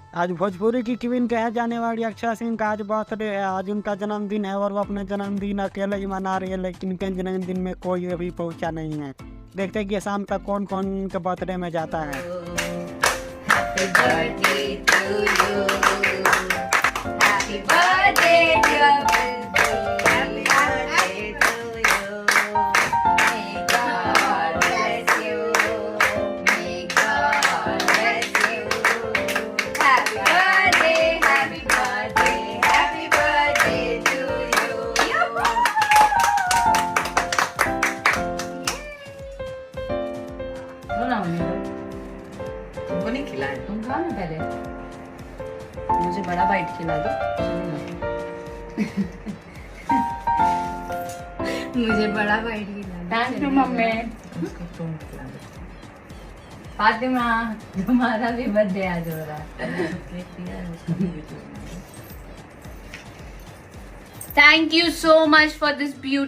आज भोजपुरी की क्वीन कहे जाने वाली अक्षय सिंह का आज बर्थडे है। आज उनका जन्मदिन है और वो अपने जन्मदिन अकेले ही मना रही है, लेकिन उनके जन्मदिन में कोई अभी पहुंचा नहीं है। देखते हैं कि शाम तक कौन कौन उनके बर्थडे में जाता है। Happy birthday to you. Happy birthday dear Billy. Happy birthday to you. May God bless you. May God bless you. Happy birthday, happy birthday, happy birthday to you. तुमको नहीं खिलाया? तुम खाओ ना पहले, मुझे बड़ा बाइट खिला दो। मुझे बड़ा बाइट खिला दो। Thank you mummy. तुम खिला दो। फातिमा, तुम्हारा भी बर्थडे आज हो रहा है। Thank you so much for this beautiful